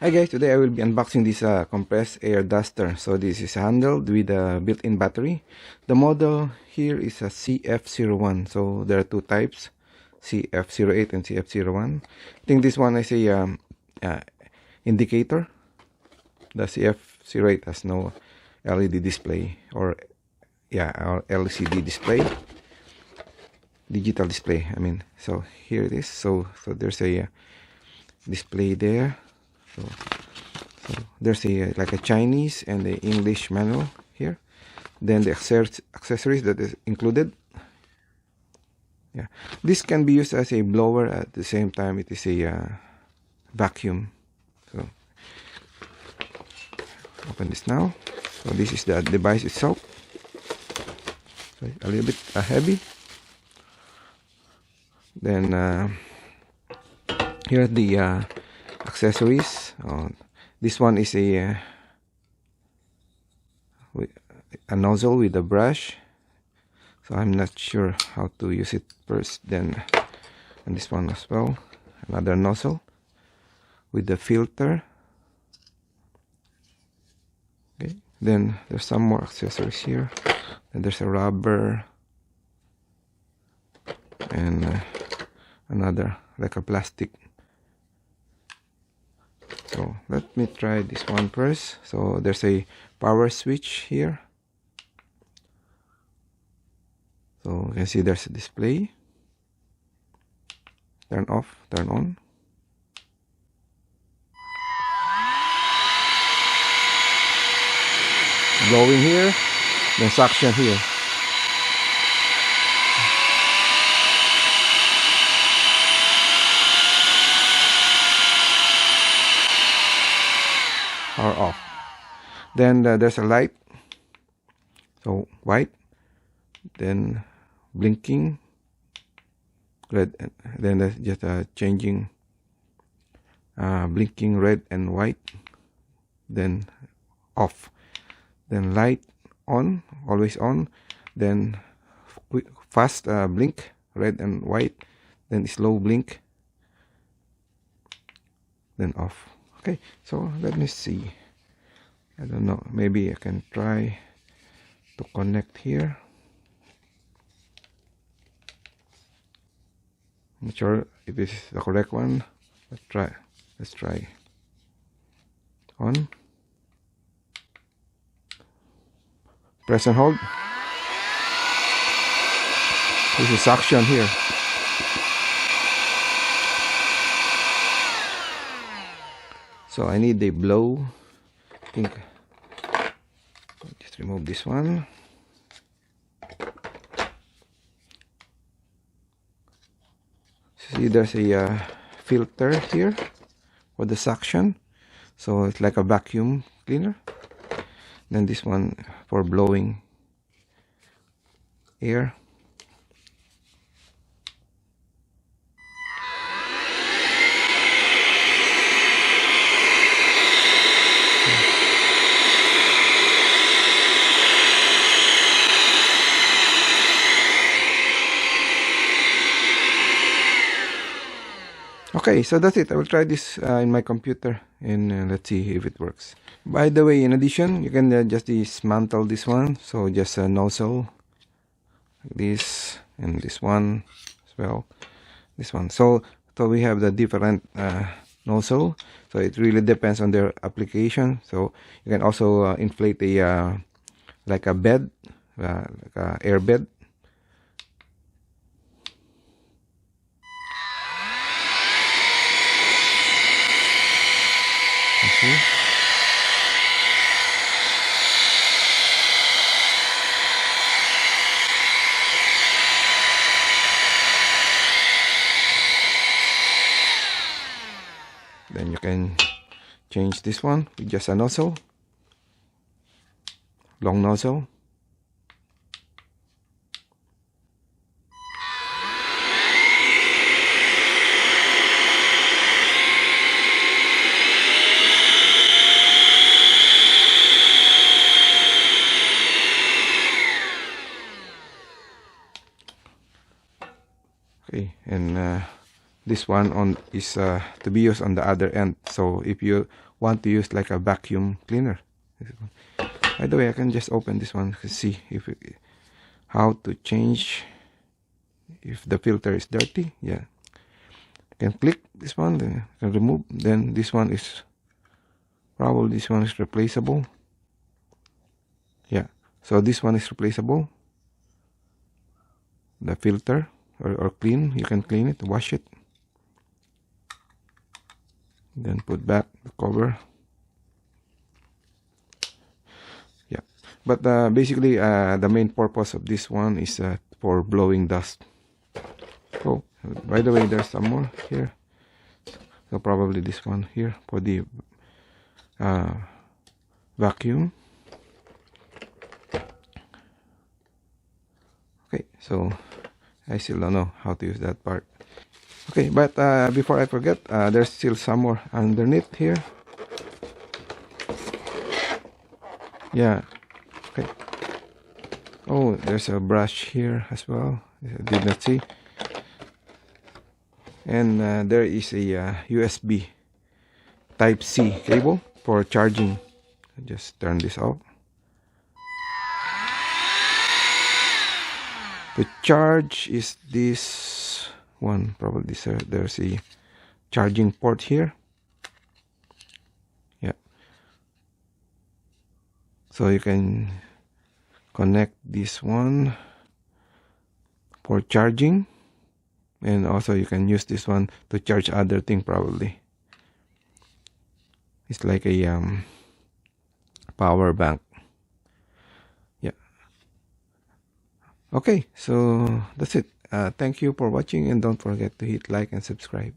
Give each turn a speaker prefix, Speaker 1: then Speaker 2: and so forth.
Speaker 1: Hi guys, today I will be unboxing this compressed air duster. So this is handled with a built-in battery. The model here is a CF01. So there are two types, CF08 and CF01. I think this one is a indicator. The CF08 has no LED display or LCD display, digital display. I mean, so here it is. So there's a display there. So there's like a Chinese and the English manual here. Then the accessories that is included. Yeah, this can be used as a blower. At the same time, it is a vacuum. So open this now. So this is the device itself. So a little bit heavy. Then here are the accessories. This one is a nozzle with a brush. So I'm not sure how to use it first. Then and this one as well, another nozzle with the filter. Okay, then there's some more accessories here. And there's a rubber and another like a plastic. So let me try this one first. So there's a power switch here. So you can see there's a display. Turn off, turn on. Blowing here, then suction here. Power off. Then there's a light. So white, then blinking red, then there's just changing blinking red and white, then off, then light on, always on, then fast blink red and white, then slow blink, then off. Okay, so let me see. I don't know, maybe I can try to connect here. I'm not sure if this is the correct one. Let's try on. Press and hold. This is suction here. So I need a blow. I think just remove this one. See, there's a filter here for the suction. So it's like a vacuum cleaner. Then this one for blowing air. Okay, so that's it. I will try this in my computer and let's see if it works. By the way, in addition, you can just dismantle this one. So just a nozzle like this, and this one as well. This one. So we have the different nozzle. So it really depends on their application. So you can also inflate a like a bed, like a air bed. See? Then you can change this one with just a nozzle, long nozzle. Okay, and this one on is to be used on the other end. So if you want to use like a vacuum cleaner, by the way, I can just open this one to see if how to change if the filter is dirty. Yeah, you can click this one, then you can remove. Then this one is probably replaceable. Yeah, so this one is replaceable. The filter or clean, you can clean it, wash it, then put back the cover. Yeah, but basically the main purpose of this one is for blowing dust. Oh, by the way, there's some more here, so probably this one here for the vacuum. Okay, so I still don't know how to use that part. Okay, but before I forget, there's still some more underneath here. Yeah. Okay. Oh, there's a brush here as well. I did not see. And there is a USB Type-C cable for charging. Just turn this off. The charge is this one, probably. There's a charging port here. Yeah. So you can connect this one for charging, and also you can use this one to charge other thing probably. It's like a power bank. Yeah. Okay, so that's it. Thank you for watching, and don't forget to hit like and subscribe.